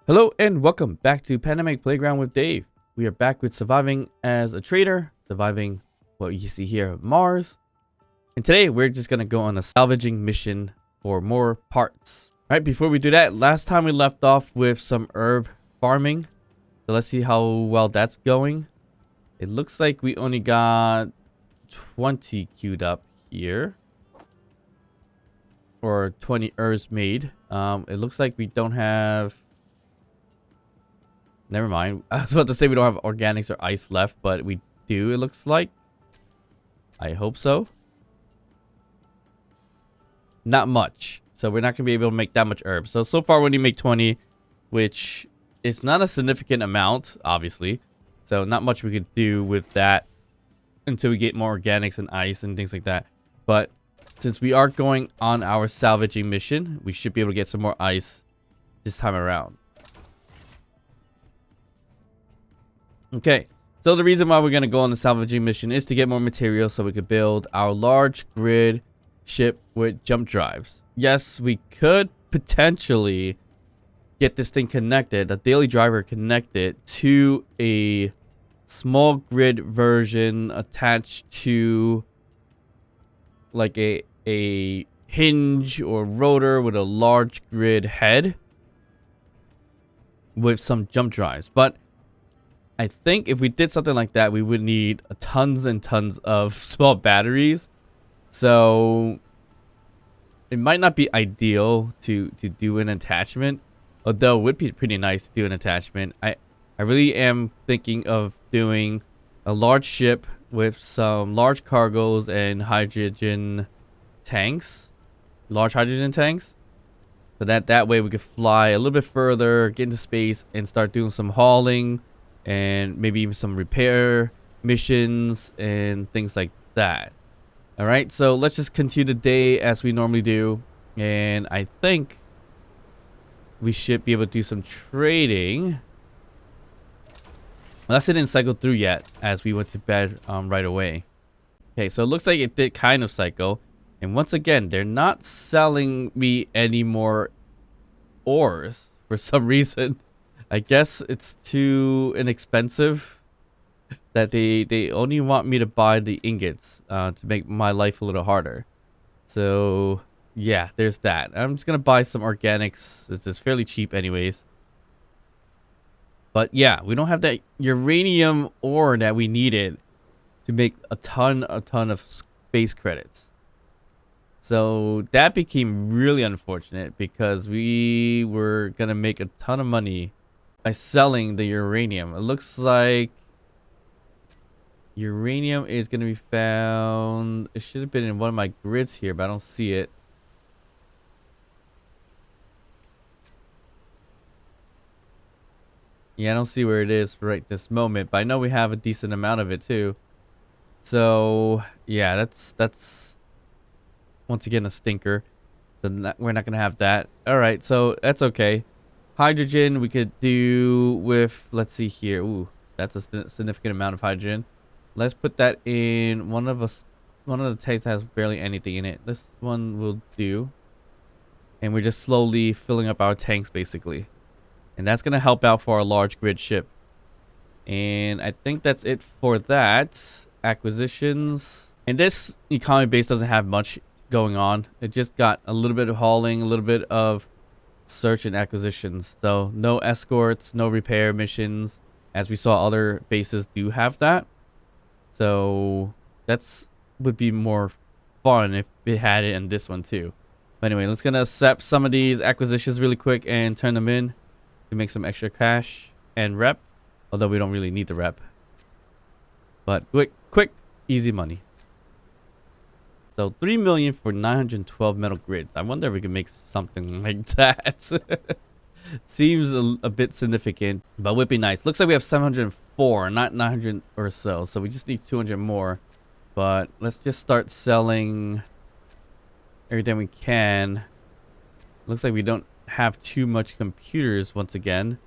Hello and welcome back to Pandemic Playground with Dave. We are back with surviving as a trader, surviving what you see here, Mars. And today we're just going to go on a salvaging mission for more parts. Alright, before we do that, last time we left off with some herb farming. So let's see how well that's going. It looks like we only got 20 queued up here. Or 20 herbs made. It looks like we don't have... Never mind. I was about to say we don't have organics or ice left, but we do, it looks like. I hope so. Not much. So we're not going to be able to make that much herbs. So far we only make 20, which is not a significant amount, obviously. So not much we could do with that until we get more organics and ice and things like that. But since we are going on our salvaging mission, we should be able to get some more ice this time around. Okay, so the reason why we're going to go on the salvaging mission is to get more material so we could build our large grid ship with jump drives. Yes, we could potentially get this thing connected, a daily driver connected to a small grid version attached to like a hinge or rotor with a large grid head with some jump drives. But I think if we did something like that, we would need tons and tons of small batteries. So it might not be ideal to do an attachment, although it would be pretty nice to do an attachment. I really am thinking of doing a large ship with some large cargoes and hydrogen tanks, large hydrogen tanks. So that way we could fly a little bit further, get into space, and start doing some hauling. And maybe even some repair missions and things like that. Alright, so let's just continue the day as we normally do. And I think we should be able to do some trading. Well, that didn't cycle through yet as we went to bed right away. Okay, so it looks like it did kind of cycle. And once again, they're not selling me any more ores for some reason. I guess it's too inexpensive that they only want me to buy the ingots to make my life a little harder. So yeah, there's that. I'm just gonna buy some organics. This is fairly cheap anyways. But yeah, we don't have that uranium ore that we needed to make a ton of space credits. So that became really unfortunate because we were gonna make a ton of money by selling the uranium. It looks like uranium is going to be found. It should have been in one of my grids here, but I don't see it. Yeah, I don't see where it is right this moment, but I know we have a decent amount of it too. So yeah, that's once again a stinker. So we're not going to have that. All right, so that's okay. Hydrogen we could do with, let's see here. Ooh, that's a significant amount of hydrogen. Let's put that in one of the tanks that has barely anything in it. This one will do. And we're just slowly filling up our tanks basically. And that's going to help out for our large grid ship. And I think that's it for that. Acquisitions. And this economy base doesn't have much going on. It just got a little bit of hauling, a little bit of search and acquisitions. So no escorts, no repair missions, as we saw other bases do have that. So that's would be more fun if it had it in this one too. But anyway, let's gonna accept some of these acquisitions really quick and turn them in to make some extra cash and rep, although we don't really need the rep, but quick easy money. So 3 million for 912 metal grids. I wonder if we can make something like that. Seems a bit significant, but would be nice. Looks like we have 704, not 900 or so. So we just need 200 more. But let's just start selling everything we can. Looks like we don't have too much computers once again.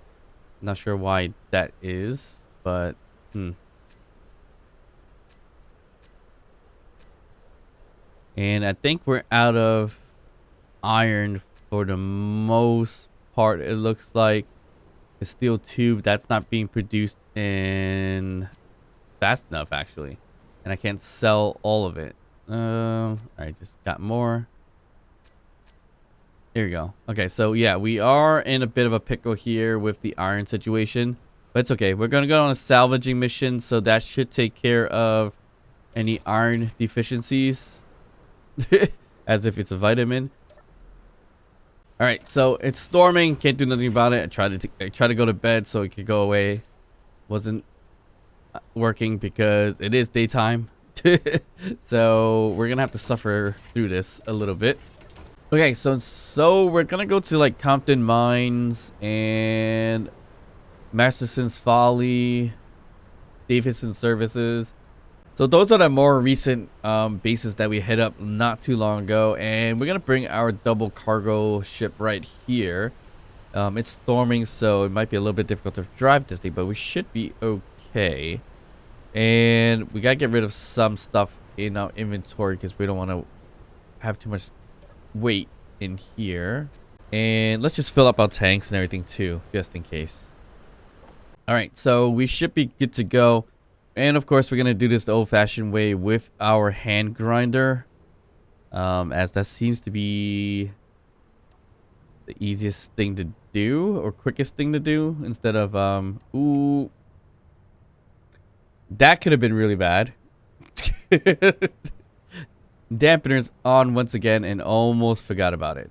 Not sure why that is, but And I think we're out of iron for the most part, it looks like. a steel tube that's not being produced in fast enough, actually. And I can't sell all of it. I just got more. Here we go. Okay, so yeah, we are in a bit of a pickle here with the iron situation. But it's okay. We're going to go on a salvaging mission, so that should take care of any iron deficiencies. As if it's a vitamin. Alright, so it's storming. Can't do nothing about it. I tried to go to bed so it could go away. Wasn't working because it is daytime. So we're going to have to suffer through this a little bit. Okay, so we're going to go to like Compton Mines and Masterson's Folly, Davidson Services. So those are the more recent bases that we hit up not too long ago. And we're going to bring our double cargo ship right here. It's storming, so it might be a little bit difficult to drive this thing, but we should be okay. And we got to get rid of some stuff in our inventory because we don't want to have too much weight in here. And let's just fill up our tanks and everything too, just in case. All right, so we should be good to go. And of course, we're going to do this the old-fashioned way with our hand grinder. As that seems to be the easiest thing to do or quickest thing to do instead of, ooh. That could have been really bad. Dampeners on once again and almost forgot about it.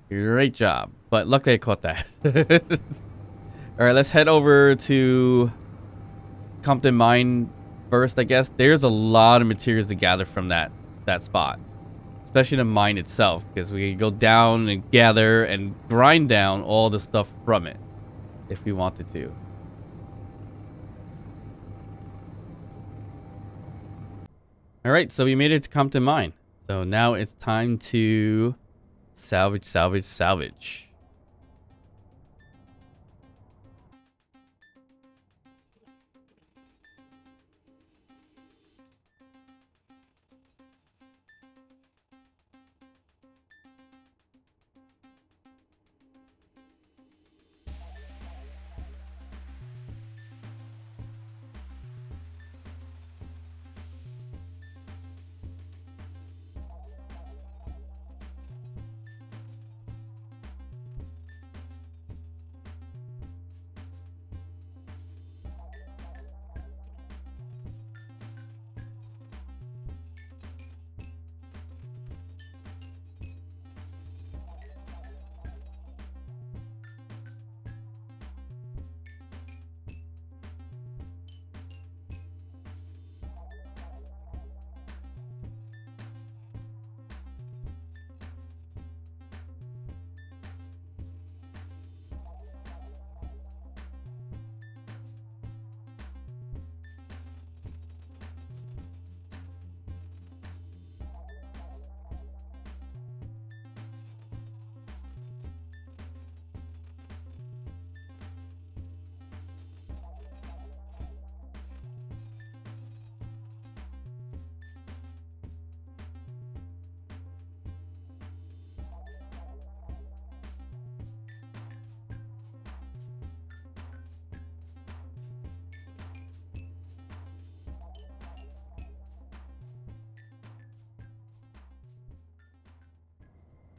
Great job. But luckily I caught that. All right, let's head over to Compton Mine first, I guess. There's a lot of materials to gather from that spot, especially the mine itself, because we can go down and gather and grind down all the stuff from it if we wanted to. All right, so we made it to Compton Mine. So now it's time to salvage.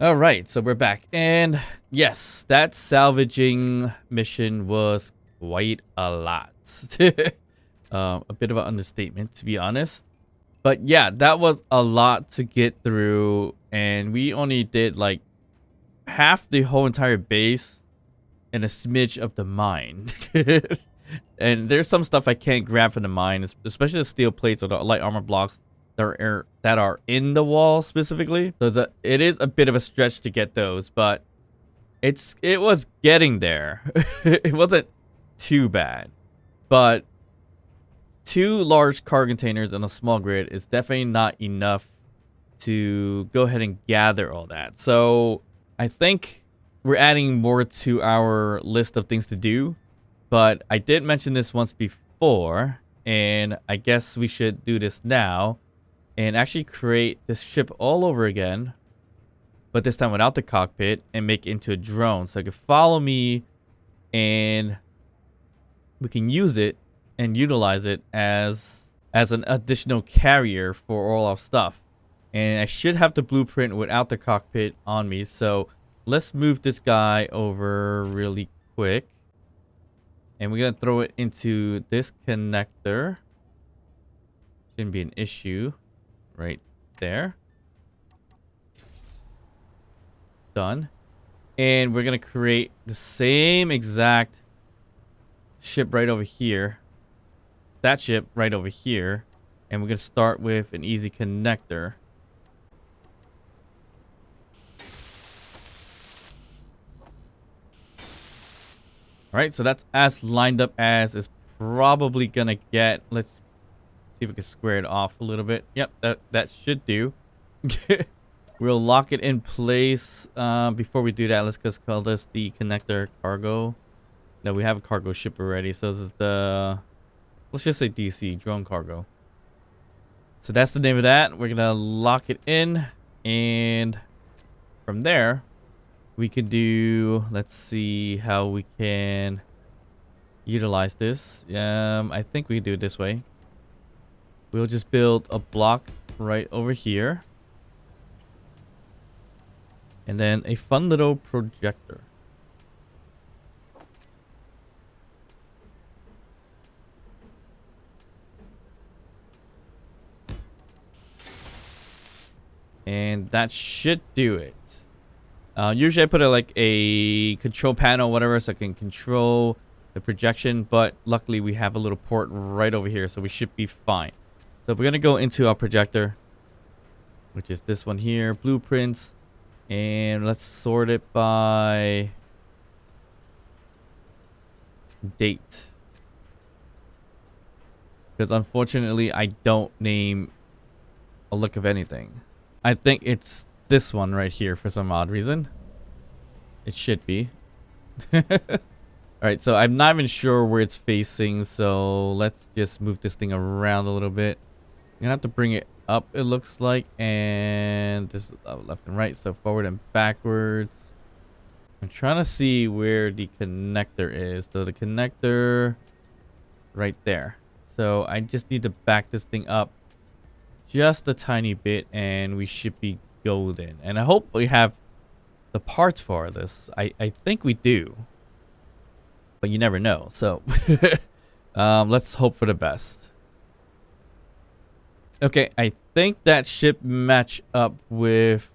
All right, so we're back. And yes, that salvaging mission was quite a lot. A bit of an understatement, to be honest. But yeah, that was a lot to get through. And we only did like half the whole entire base and a smidge of the mine. And there's some stuff I can't grab from the mine, especially the steel plates or the light armor blocks that are in the wall specifically. So it is a bit of a stretch to get those, but it was getting there. It wasn't too bad, but 2 large car containers and a small grid is definitely not enough to go ahead and gather all that. So I think we're adding more to our list of things to do, but I did mention this once before, and I guess we should do this now and actually create this ship all over again, but this time without the cockpit, and make it into a drone. So you can follow me and we can use it and utilize it as an additional carrier for all our stuff. And I should have the blueprint without the cockpit on me, so let's move this guy over really quick. And we're gonna throw it into this connector. Shouldn't be an issue. Right there. Done. And we're gonna create the same exact ship right over here. That ship right over here. And we're gonna start with an easy connector. Alright, so that's as lined up as is probably gonna get. Let's see if we can square it off a little bit. Yep, that should do. We'll lock it in place. Before we do that, let's just call this the connector cargo. No, we have a cargo ship already, so this is the, let's just say DC, drone cargo. So that's the name of that. We're gonna lock it in, and from there we can do, let's see how we can utilize this. I think we can do it this way. We'll just build a block right over here. And then a fun little projector. And that should do it. Usually I put like a control panel, whatever, so I can control the projection. But luckily we have a little port right over here, so we should be fine. So we're going to go into our projector, which is this one here, blueprints. And let's sort it by date. Because unfortunately I don't name a look of anything. I think it's this one right here for some odd reason. It should be. Alright, so I'm not even sure where it's facing, so let's just move this thing around a little bit. I'm gonna have to bring it up, it looks like, and this is left and right, so forward and backwards. I'm trying to see where the connector is. So the connector right there. So I just need to back this thing up just a tiny bit and we should be golden. And I hope we have the parts for this. I think we do, but you never know. So let's hope for the best. Okay, I think that should match up with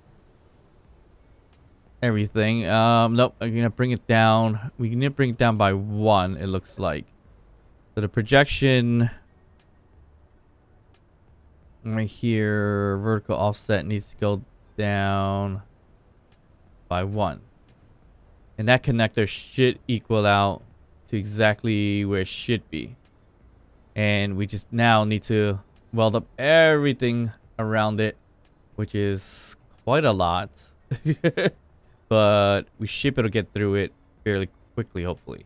everything. Nope, I'm gonna bring it down. We need to bring it down by 1, it looks like. So the projection right here, vertical offset, needs to go down by 1. And that connector should equal out to exactly where it should be. And we just now need to weld up everything around it, which is quite a lot. But we should be able to get through it fairly quickly, hopefully.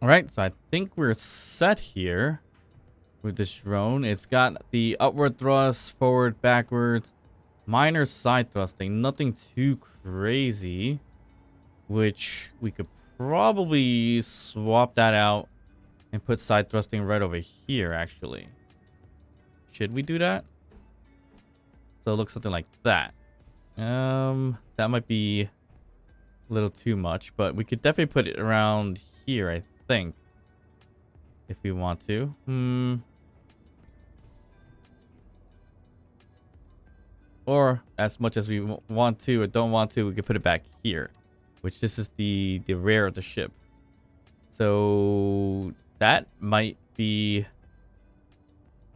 All right, so I think we're set here with this drone. It's got the upward thrust, forward, backwards, minor side thrusting, nothing too crazy, which we could probably swap that out and put side thrusting right over here, actually. Should we do that? So it looks something like that. That might be a little too much, but we could definitely put it around here, I think, if we want to. Or as much as we want to or don't want to, we could put it back here, which this is the rear of the ship. So that might be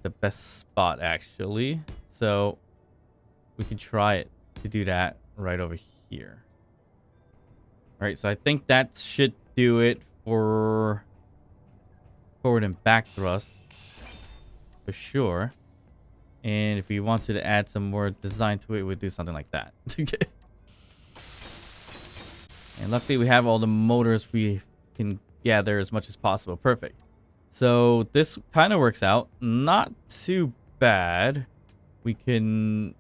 the best spot, actually. So we can try it to do that right over here. All right, so I think that should do it for forward and back thrust for sure. And if we wanted to add some more design to it, we'd do something like that. And luckily we have all the motors we can gather as much as possible. Perfect. So this kind of works out. Not too bad. We can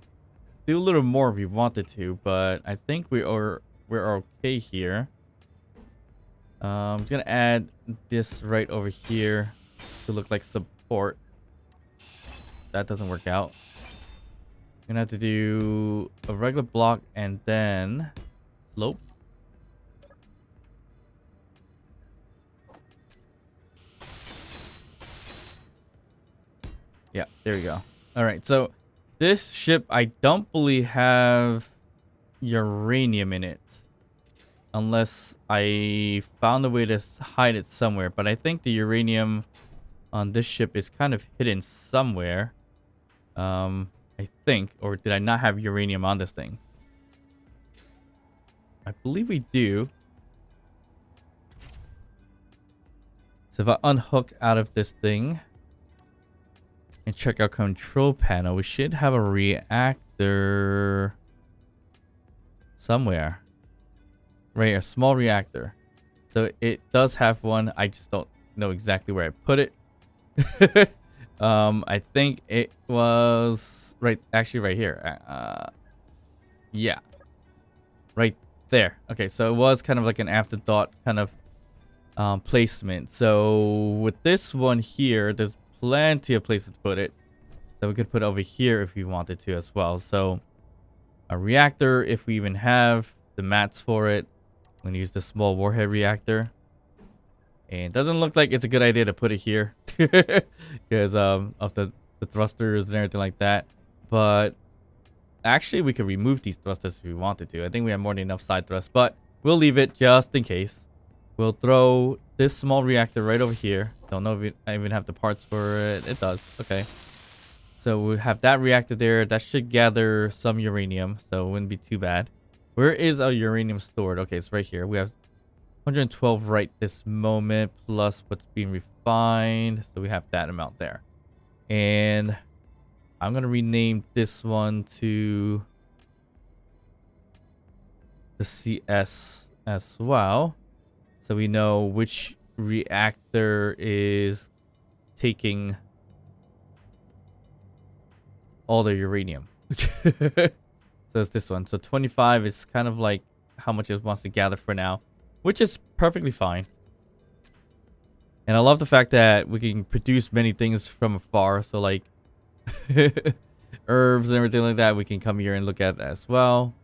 do a little more if we wanted to, but I think we're okay here. I'm just gonna add this right over here to look like support. That doesn't work out. Gonna have to do a regular block and then slope. Yeah, there we go. All right, so this ship, I don't believe have uranium in it, unless I found a way to hide it somewhere. But I think the uranium on this ship is kind of hidden somewhere. I think, or did I not have uranium on this thing? I believe we do. So if I unhook out of this thing and check our control panel, we should have a reactor somewhere. Right, a small reactor. So it does have one. I just don't know exactly where I put it. I think it was actually right here. Yeah, right there. Okay, so it was kind of like an afterthought kind of placement. So with this one here, there's plenty of places to put it. So we could put it over here if we wanted to as well. So a reactor, if we even have the mats for it. I'm gonna use the small warhead reactor. And it doesn't look like it's a good idea to put it here because of the thrusters and everything like that. But actually, we could remove these thrusters if we wanted to. I think we have more than enough side thrust, but we'll leave it just in case. We'll throw this small reactor right over here. Don't know if I even have the parts for it. It does. Okay. So we have that reactor there. That should gather some uranium, so it wouldn't be too bad. Where is our uranium stored? Okay, it's right here. We have 112 right this moment, plus what's being refined. So we have that amount there. And I'm going to rename this one to the CS as well. So we know which reactor is taking all the uranium. So it's this one. So 25 is kind of like how much it wants to gather for now, which is perfectly fine. And I love the fact that we can produce many things from afar. So like herbs and everything like that, we can come here and look at as well.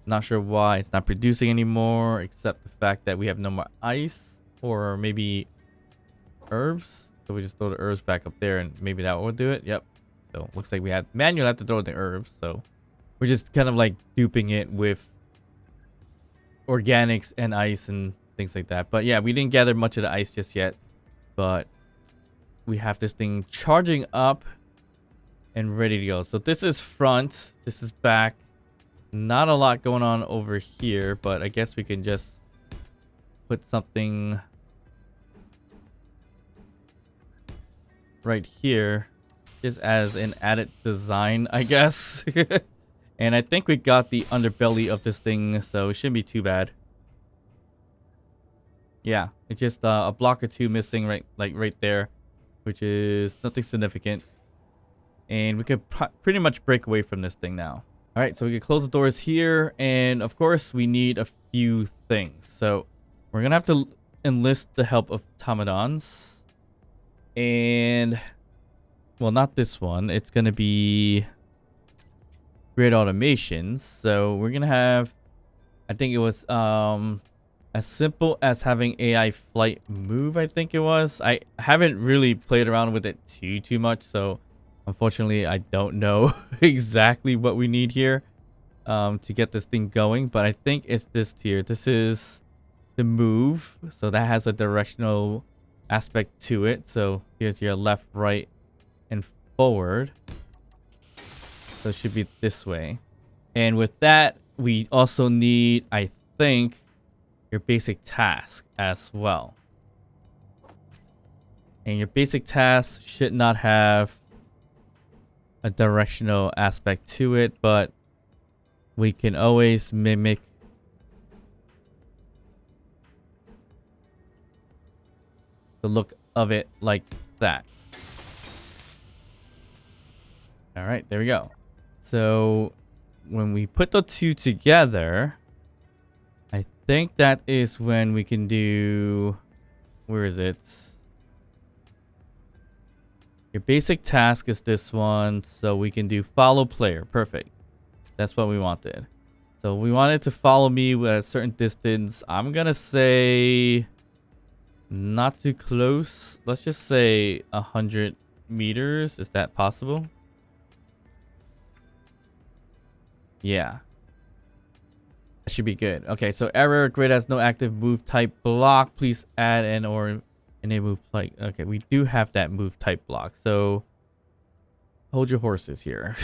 Not sure why it's not producing anymore, except the fact that we have no more ice or maybe herbs. So we just throw the herbs back up there and maybe that will do it. Yep. So looks like we had manual have to throw the herbs. So we're just kind of like duping it with organics and ice and things like that. But yeah, we didn't gather much of the ice just yet. But we have this thing charging up and ready to go. So this is front. This is back. Not a lot going on over here, but I guess we can just put something right here just as an added design, I guess. And I think we got the underbelly of this thing, so it shouldn't be too bad. Yeah, it's just a block or two missing right there, which is nothing significant. And we could pretty much break away from this thing now. All right, so we can close the doors here. And of course, we need a few things. So we're going to have to enlist the help of automatons. And, well, not this one. It's going to be grid automations. So we're going to have, I think it was as simple as having AI flight move, I think it was. I haven't really played around with it too much, so unfortunately I don't know exactly what we need here to get this thing going, but I think it's this tier. This is the move, so that has a directional aspect to it. So here's your left, right, and forward. So it should be this way. And with that, we also need, I think, your basic task as well. And your basic task should not have a directional aspect to it, but we can always mimic the look of it like that. All right, there we go. So when we put the two together, I think that is when we can do, where is it? Your basic task is this one, so we can do follow player. Perfect. That's what we wanted. So we wanted to follow me at a certain distance. I'm gonna say not too close. Let's just say 100 meters. Is that possible? Yeah. That should be good. Okay, so error, grid has no active move type block. Please add an or a move type. Okay, we do have that move type block. So hold your horses here.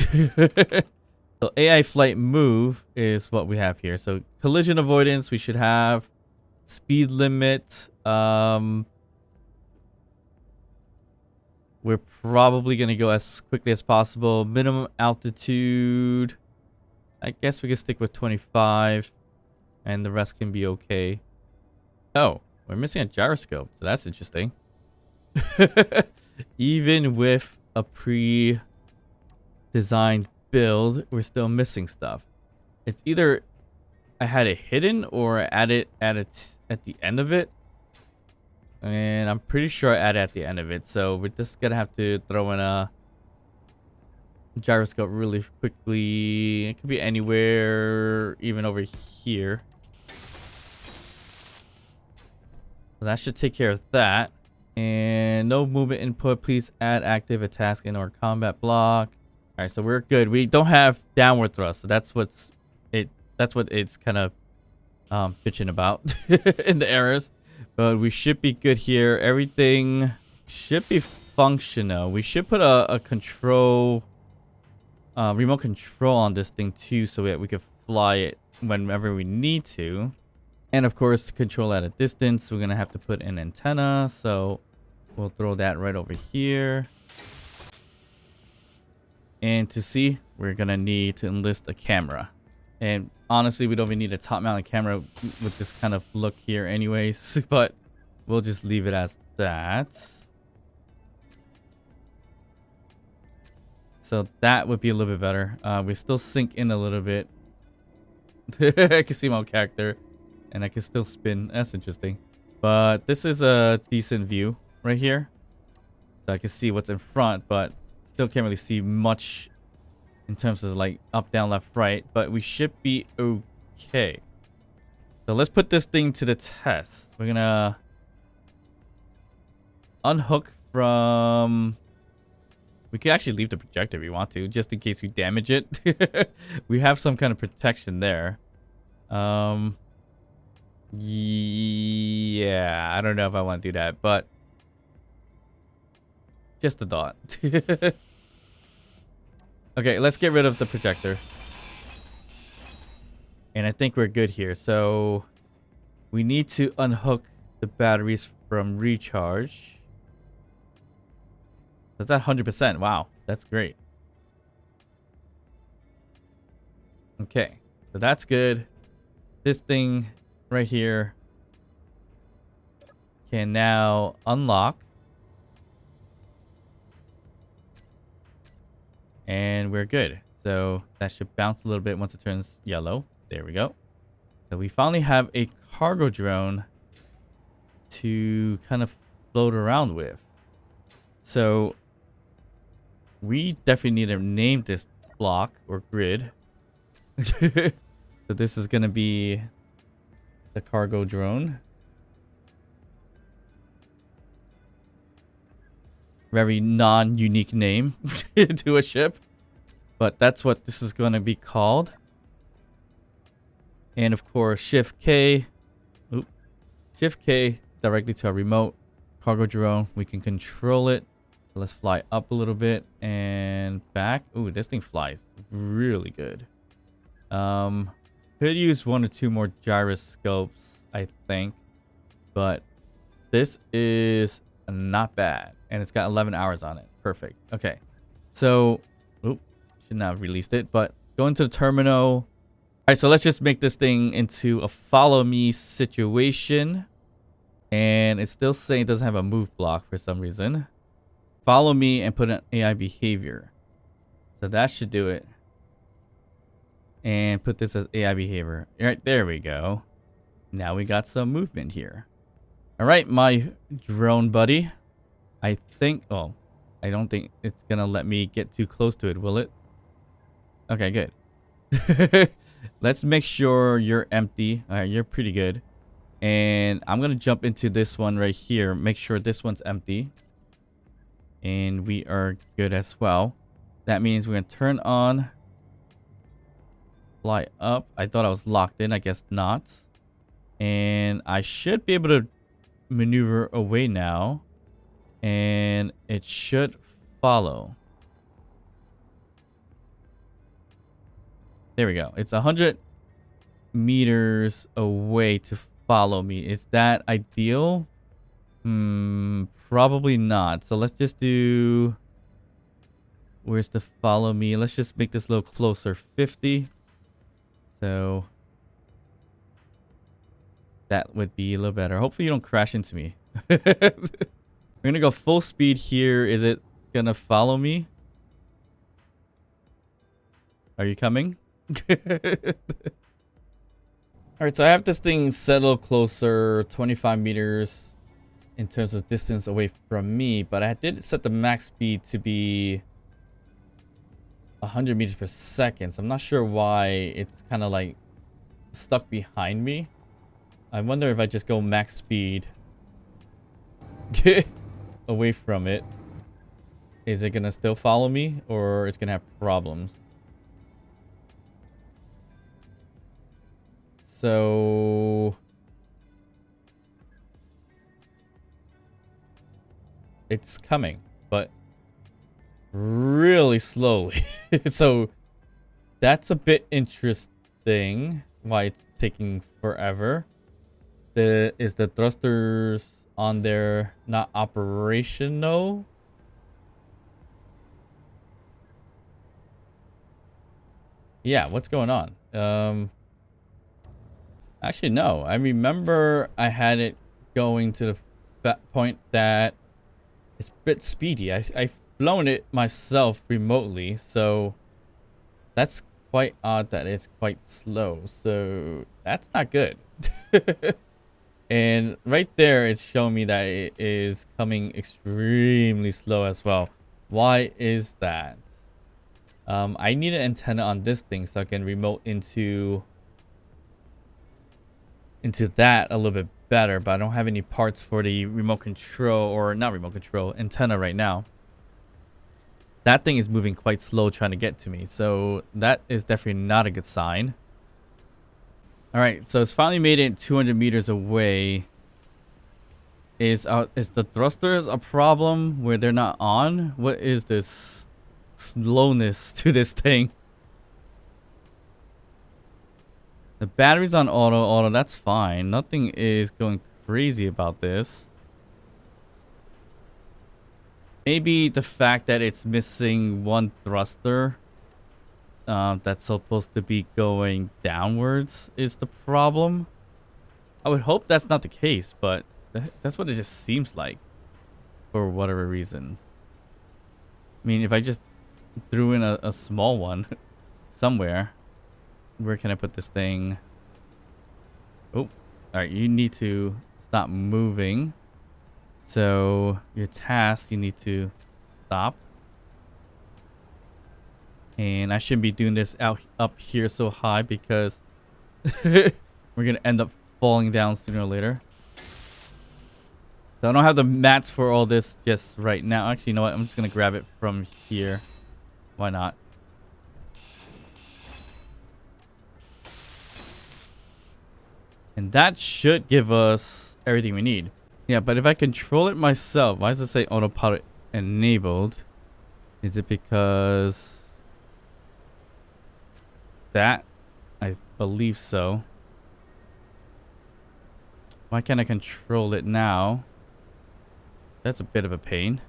So AI flight move is what we have here. So collision avoidance, we should have speed limit. We're probably going to go as quickly as possible. Minimum altitude, I guess we can stick with 25 and the rest can be okay. Oh, we're missing a gyroscope, so that's interesting. Even with a pre-designed build, we're still missing stuff. It's either I had it hidden or I added at the end of it. And I'm pretty sure I added at the end of it. So we're just gonna have to throw in a gyroscope really quickly. It could be anywhere, even over here. So that should take care of that. And no movement input. Please add active a task in our combat block. All right, so we're good. We don't have downward thrust, so that's what it's kind of bitching about in the errors. But we should be good here. Everything should be functional. We should put a control, remote control on this thing too, so that we can fly it whenever we need to. And of course, to control at a distance, we're gonna have to put an antenna. So we'll throw that right over here. And to see, we're gonna need to enlist a camera. And honestly, we don't even need a top-mounted camera with this kind of look here anyways. But we'll just leave it as that. So that would be a little bit better. We still sink in a little bit. I can see my character. And I can still spin. That's interesting. But this is a decent view right here. So I can see what's in front, but still can't really see much in terms of like up, down, left, right. But we should be okay. So let's put this thing to the test. We're gonna unhook from... We can actually leave the projector if we want to, just in case we damage it. We have some kind of protection there. Yeah, I don't know if I want to do that, but just a thought. Okay, let's get rid of the projector. And I think we're good here. So we need to unhook the batteries from recharge. That's at 100%. Wow, that's great. Okay, so that's good. This thing right here can now unlock. And we're good. So that should bounce a little bit once it turns yellow. There we go. So we finally have a cargo drone to kind of float around with. So we definitely need to name this block or grid. So this is going to be the cargo drone. Very non-unique name to a ship. But that's what this is going to be called. And of course, Shift K. Shift K directly to our remote cargo drone. We can control it. Let's fly up a little bit and back. Ooh, this thing flies really good. Could use 1 or 2 more gyroscopes, I think. But this is not bad. And it's got 11 hours on it. Perfect. Okay. So, should not have released it, but go into the terminal. All right, so let's just make this thing into a follow me situation. And it's still saying it doesn't have a move block for some reason. Follow me and put an AI behavior. So that should do it. And put this as AI behavior. All right, there we go. Now we got some movement here. All right, my drone buddy. I think, I don't think it's going to let me get too close to it, will it? Okay, good. Let's make sure you're empty. All right, you're pretty good. And I'm going to jump into this one right here. Make sure this one's empty. And we are good as well. That means we're going to turn on. Fly up. I thought I was locked in. I guess not. And I should be able to maneuver away now. And it should follow. There we go. It's 100 meters away to follow me. Is that ideal? Probably not. So let's just do... Where's the follow me? Let's just make this a little closer. 50. So... that would be a little better. Hopefully you don't crash into me. We're going to go full speed here. Is it going to follow me? Are you coming? Alright, so I have this thing settled closer, 25 meters in terms of distance away from me, but I did set the max speed to be 100 meters per second, so I'm not sure why it's kind of like stuck behind me. I wonder if I just go max speed away from it, is it gonna still follow me or it's gonna have problems? So it's coming, but really slowly. So that's a bit interesting why it's taking forever. Is the thrusters on there not operational? Yeah, what's going on? Actually, no. I remember I had it going to the point that it's a bit speedy. I've flown it myself remotely, so that's quite odd that it's quite slow. So that's not good. And right there, it's showing me that it is coming extremely slow as well. Why is that? I need an antenna on this thing so I can remote into that a little bit better, but I don't have any parts for the remote control, or not remote control, antenna right now. That thing is moving quite slow trying to get to me, so that is definitely not a good sign. All right, so it's finally made it 200 meters away. Is the thrusters a problem where they're not on? What is this slowness to this thing? The battery's on auto, that's fine. Nothing is going crazy about this. Maybe the fact that it's missing one thruster that's supposed to be going downwards is the problem. I would hope that's not the case, but That's what it just seems like, for whatever reasons. I mean, if I just threw in a small one somewhere, where can I put this thing? Oh, all right. You need to stop moving. So your task, you need to stop. And I shouldn't be doing this up here so high because we're gonna end up falling down sooner or later. So I don't have the mats for all this just right now. Actually, you know what? I'm just gonna grab it from here. Why not? And that should give us everything we need. Yeah, but if I control it myself, why does it say autopilot enabled? Is it because that? I believe so. Why can't I control it now? That's a bit of a pain.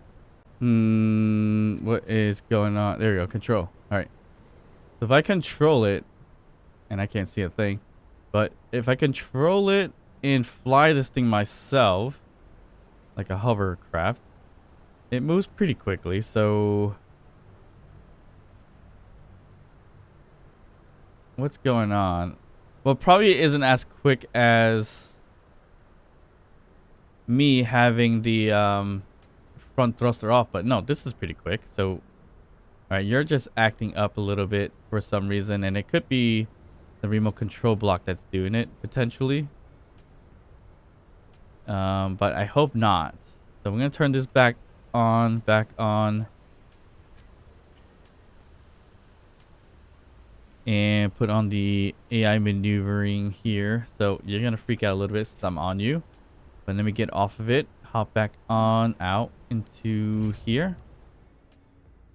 What is going on? There we go. Control. All right. So if I control it, and I can't see a thing, but if I control it and fly this thing myself, like a hovercraft, it moves pretty quickly. So what's going on? Well, probably isn't as quick as me having the front thruster off, but no, this is pretty quick. So all right, you're just acting up a little bit for some reason, and it could be the remote control block that's doing it potentially, but I hope not. So I'm gonna turn this back on, and put on the AI maneuvering here. So you're gonna freak out a little bit since I'm on you, but let me get off of it, hop back on out into here,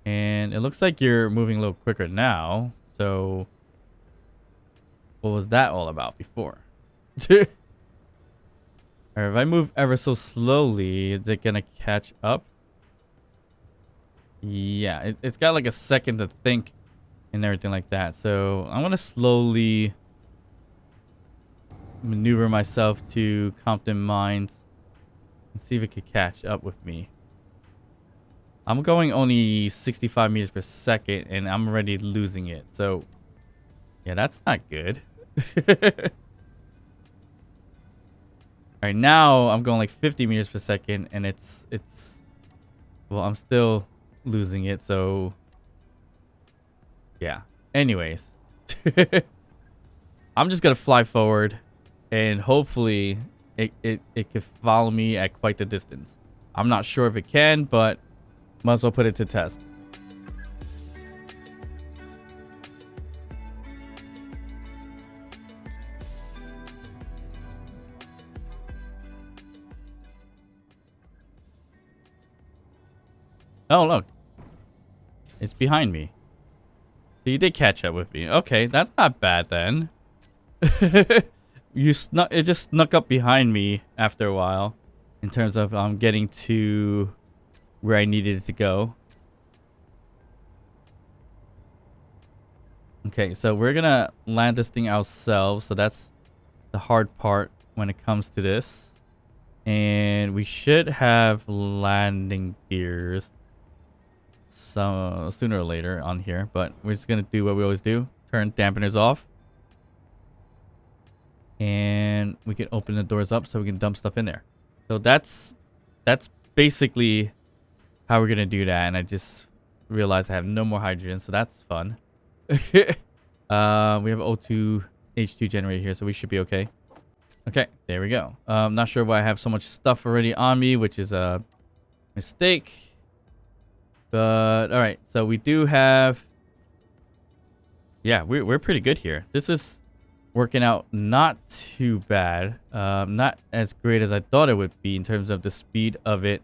and it looks like you're moving a little quicker now. So what was that all about before? Or if I move ever so slowly, is it gonna catch up? Yeah, it's got like a second to think and everything like that. So I'm gonna slowly maneuver myself to Compton Mines and see if it could catch up with me. I'm going only 65 meters per second and I'm already losing it. So yeah, that's not good. All right, now I'm going like 50 meters per second and it's well, I'm still losing it. So yeah, anyways, I'm just gonna fly forward and hopefully it could follow me at quite the distance. I'm not sure if it can, but might as well put it to test. Oh, look. It's behind me. So you did catch up with me. Okay, that's not bad then. It just snuck up behind me after a while in terms of getting to where I needed it to go. Okay, so we're gonna land this thing ourselves. So that's the hard part when it comes to this. And we should have landing gears sooner or later on here, but we're just gonna do what we always do: turn dampeners off, and we can open the doors up so we can dump stuff in there. So that's basically how we're gonna do that. And I just realized I have no more hydrogen, so that's fun. We have O2 H2 generator here, so we should be okay. Okay, there we go. Not sure why I have so much stuff already on me, which is a mistake. But all right, so we do have, yeah, we're pretty good here. This is working out not too bad. Not as great as I thought it would be in terms of the speed of it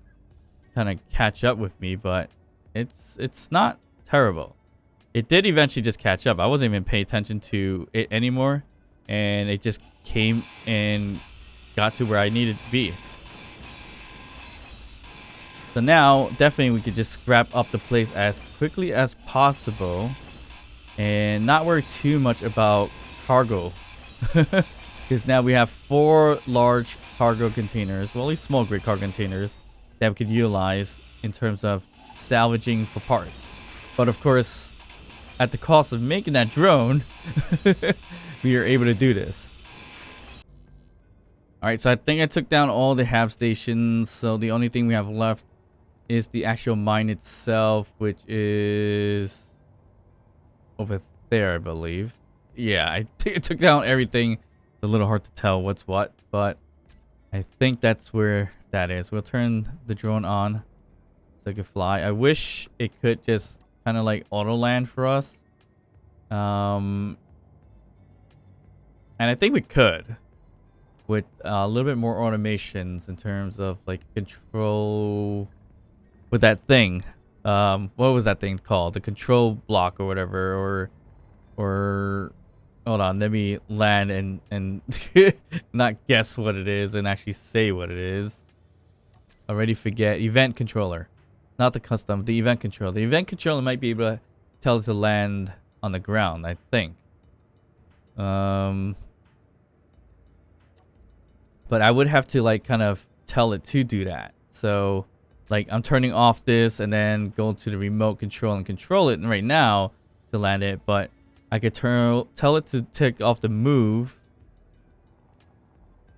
kind of catch up with me, but it's not terrible. It did eventually just catch up. I wasn't even paying attention to it anymore, and it just came and got to where I needed to be. So now, definitely we could just wrap up the place as quickly as possible and not worry too much about cargo. Because now we have 4 large cargo containers, well, at least small grade cargo containers, that we could utilize in terms of salvaging for parts. But of course, at the cost of making that drone, we are able to do this. Alright, so I think I took down all the hab stations, so the only thing we have left is the actual mine itself, which is over there, I believe. Yeah, I took down everything. It's a little hard to tell what's what, but I think that's where that is. We'll turn the drone on so it can fly. I wish it could just kind of like auto land for us. And I think we could with a little bit more automations in terms of like control with that thing. What was that thing called? The control block or whatever, or hold on, let me land and not guess what it is and actually say what it is. Already forget. Event controller. Not the custom, the event controller. The event controller might be able to tell us to land on the ground, I think. But I would have to like kind of tell it to do that. So like I'm turning off this and then go to the remote control and control it right now to land it, but I could tell it to take off the move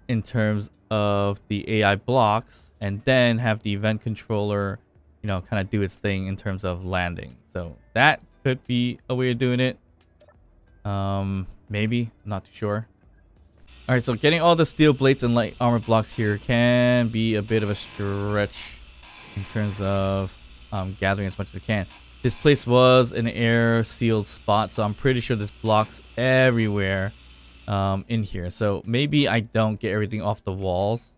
in terms of the AI blocks and then have the event controller, you know, kind of do its thing in terms of landing. So that could be a way of doing it. Maybe, not too sure. All right, so getting all the steel plates and light armor blocks here can be a bit of a stretch in terms of gathering as much as I can. This place was an air sealed spot, so I'm pretty sure there's blocks everywhere in here. So maybe I don't get everything off the walls.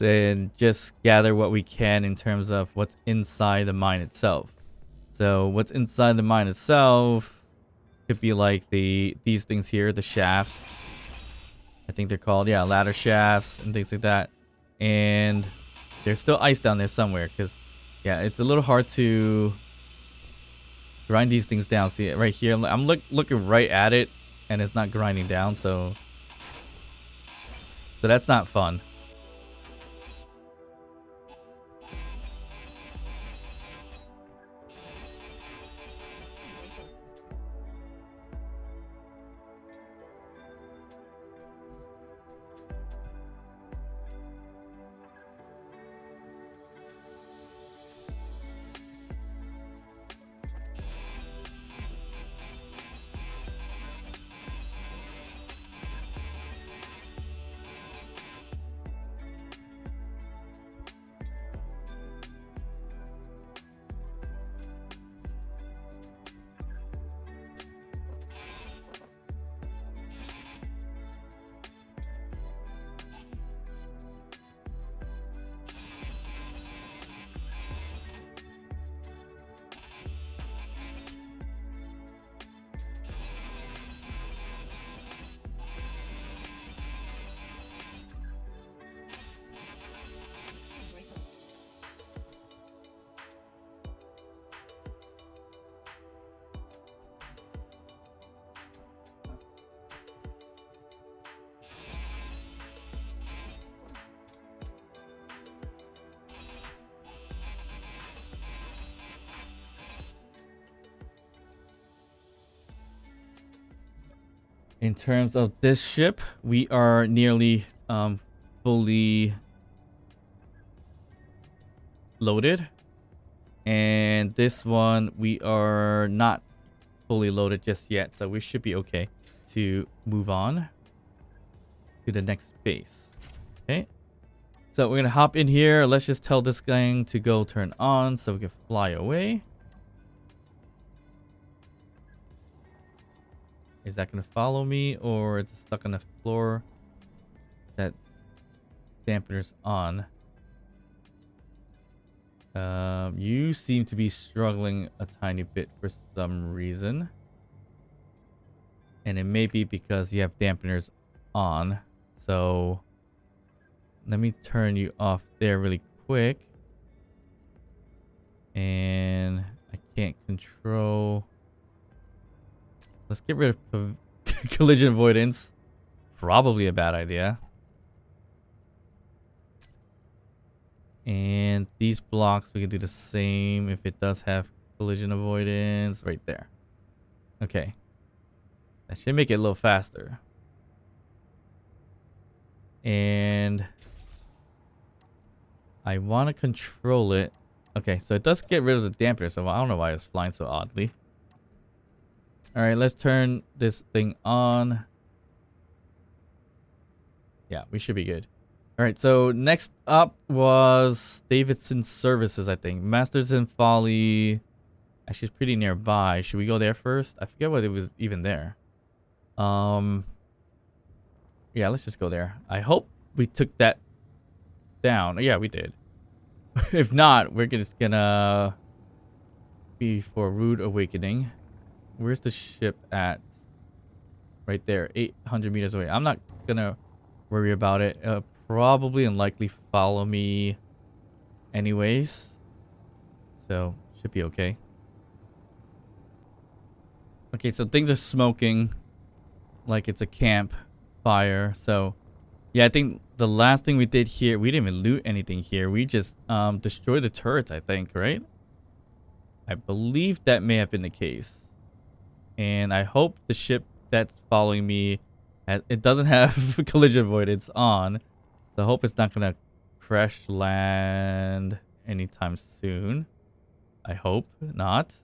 And just gather what we can in terms of what's inside the mine itself. So what's inside the mine itself could be like these things here, the shafts. I think they're called, yeah, ladder shafts and things like that. And there's still ice down there somewhere because, yeah, it's a little hard to grind these things down. See it right here? I'm looking right at it and it's not grinding down, so that's not fun. In terms of this ship, we are nearly fully loaded. And this one, we are not fully loaded just yet. So we should be okay to move on to the next base. Okay. So we're going to hop in here. Let's just tell this thing to go turn on so we can fly away. Is that going to follow me or is it stuck on the floor? That dampener's on. You seem to be struggling a tiny bit for some reason. And it may be because you have dampeners on. So let me turn you off there really quick. And I can't control. Let's get rid of collision avoidance. probably a bad idea. And these blocks, we can do the same if it does have collision avoidance right there. Okay. That should make it a little faster. And I want to control it. Okay, so it does get rid of the dampener, so I don't know why it's flying so oddly. All right, let's turn this thing on. Yeah, we should be good. All right, so next up was Davidson Services, I think. Masters in Folly. Actually, it's pretty nearby. Should we go there first? I forget what it was even there. Yeah, let's just go there. I hope we took that down. Yeah, we did. If not, we're just gonna be for Rude Awakening. Where's the ship at? Right there, 800 meters away. I'm not gonna worry about it. Probably and likely follow me anyways. So, should be okay. Okay, so things are smoking like it's a campfire. So, yeah, I think the last thing we did here, we didn't even loot anything here. We just destroyed the turrets, I think, right? I believe that may have been the case. And I hope the ship that's following me, it doesn't have collision avoidance on. So I hope it's not going to crash land anytime soon. I hope not.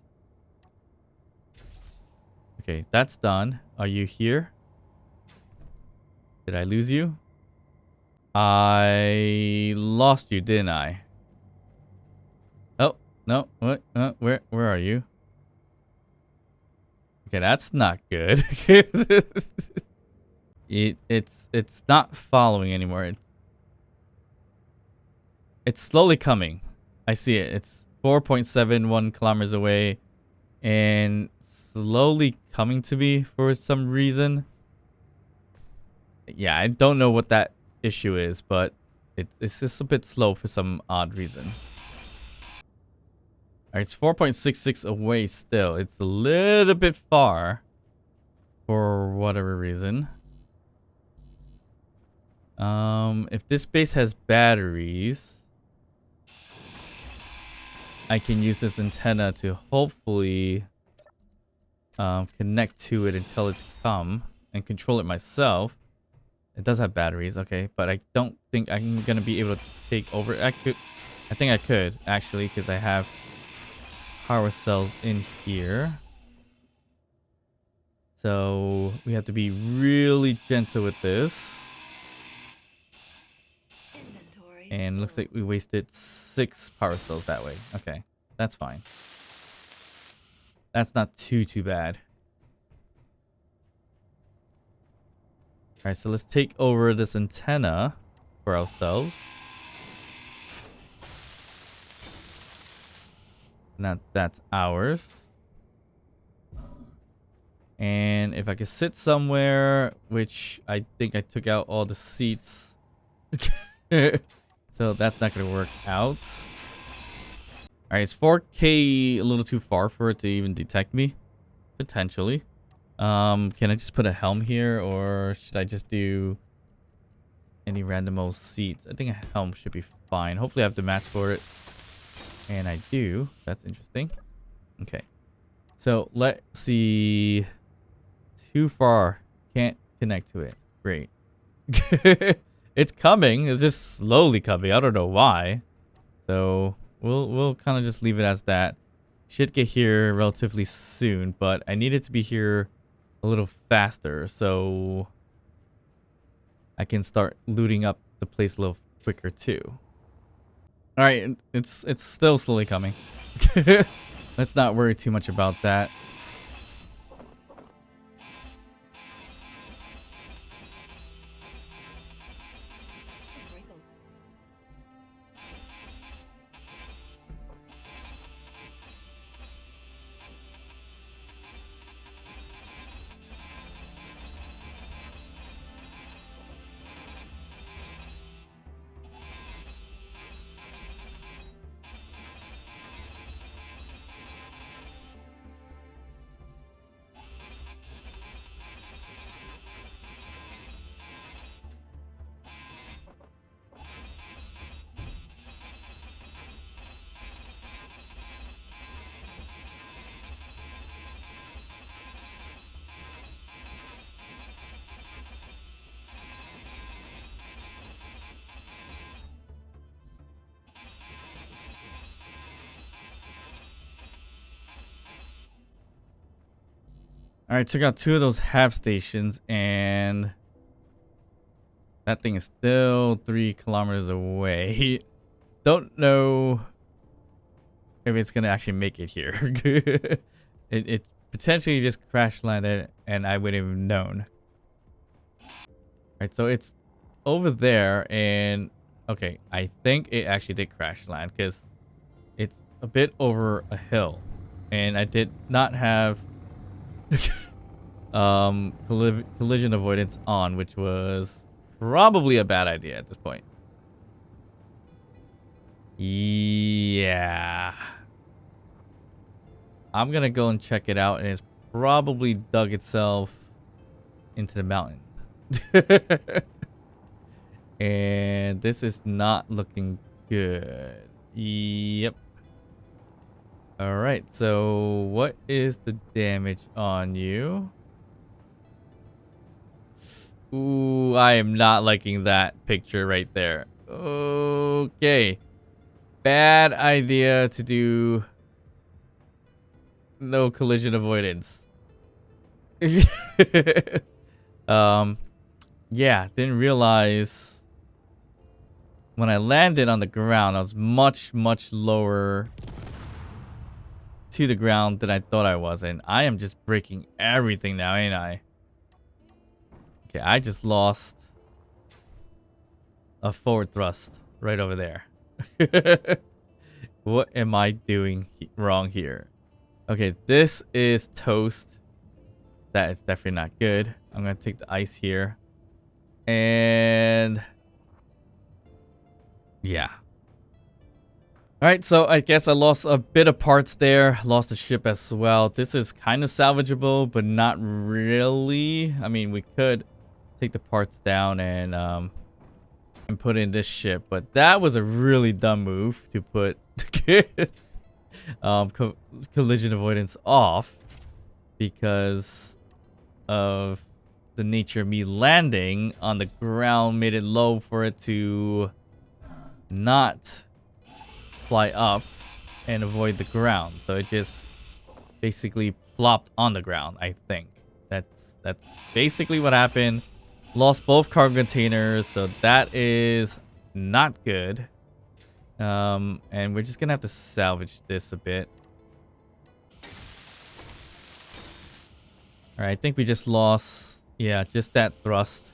Okay, that's done. Are you here? Did I lose you? I lost you, didn't I? Oh, no. What? Where are you? Okay, that's not good. It's not following anymore. It's slowly coming. I see it. It's 4.71 kilometers away and slowly coming to me for some reason. Yeah, I don't know what that issue is, but it's just a bit slow for some odd reason. Alright, it's 4.66 away still. It's a little bit far for whatever reason. If this base has batteries, I can use this antenna to hopefully connect to it and tell it to come and control it myself. It does have batteries, okay, but I don't think I'm gonna be able to take over. I think I could actually, because I have power cells in here. So we have to be really gentle with this. And looks like we wasted 6 power cells that way. Okay, that's fine. That's not too bad. Alright, so let's take over this antenna for ourselves. Now that's ours. And if I could sit somewhere, which I think I took out all the seats. So that's not going to work out. Alright, it's 4K a little too far for it to even detect me. Potentially. Can I just put a helm here, or should I just do any random old seats? I think a helm should be fine. Hopefully I have the match for it. And I do. That's interesting. Okay. So let's see. Too far. Can't connect to it. Great. It's coming. It's just slowly coming. I don't know why. So we'll kind of just leave it as that. Should get here relatively soon, but I need it to be here a little faster so I can start looting up the place a little quicker too. All right, it's still slowly coming. Let's not worry too much about that. All right, took out 2 of those HAB stations, and that thing is still 3 kilometers away. Don't know if it's gonna actually make it here. it potentially just crash landed, and I wouldn't have known. All right, so it's over there, and okay, I think it actually did crash land because it's a bit over a hill, and I did not have collision avoidance on, which was probably a bad idea at this point. Yeah, I'm gonna go and check it out, and it's probably dug itself into the mountain. And this is not looking good. Yep. All right, so what is the damage on you? Ooh, I am not liking that picture right there. Okay. Bad idea to do no collision avoidance. Yeah, didn't realize when I landed on the ground, I was much lower to the ground than I thought I was, and I am just breaking everything now, ain't I? Okay, I just lost a forward thrust right over there. What am I doing wrong here? Okay, this is toast. That is definitely not good. I'm gonna take the ice here, and yeah. All right, so I guess I lost a bit of parts there. Lost the ship as well. This is kind of salvageable, but not really. I mean, we could take the parts down and put in this ship, but that was a really dumb move to put collision avoidance off because of the nature of me landing on the ground. Made it low for it to not fly up and avoid the ground, so it just basically plopped on the ground. I think that's basically what happened. Lost both cargo containers, so that is not good. And we're just gonna have to salvage this a bit. All right, I think we just lost, yeah, just that thrust,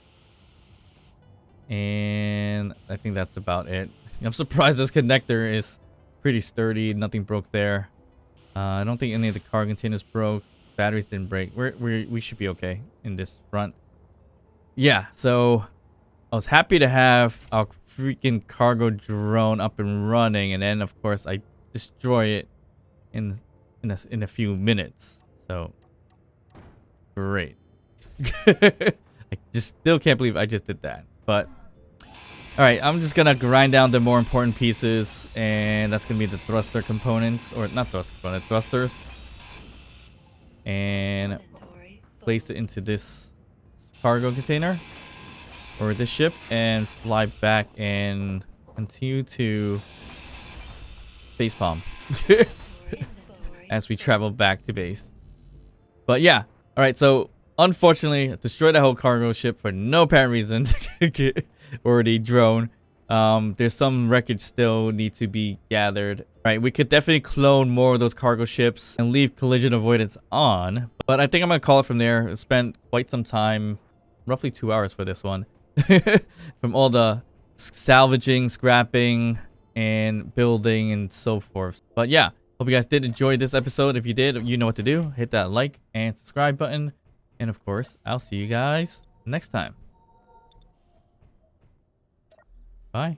and I think that's about it. I'm surprised this connector is pretty sturdy. Nothing broke there. I don't think any of the cargo containers broke. Batteries didn't break. We should be okay in this front. Yeah, so I was happy to have our freaking cargo drone up and running, and then of course I destroy it in a few minutes. So great. I just still can't believe I just did that. But all right, I'm just gonna grind down the more important pieces, and that's gonna be the thruster components, or not thruster component, thrusters, and place it into this cargo container or this ship and fly back and continue to facepalm as we travel back to base. But yeah, all right, so unfortunately destroyed that whole cargo ship for no apparent reason. Or the drone. There's some wreckage still need to be gathered. Right, we could definitely clone more of those cargo ships and leave collision avoidance on, but I think I'm gonna call it from there. I spent quite some time, roughly 2 hours for this one, from all the salvaging, scrapping, and building and so forth. But yeah, hope you guys did enjoy this episode. If you did, you know what to do. Hit that like and subscribe button, and of course I'll see you guys next time. Bye.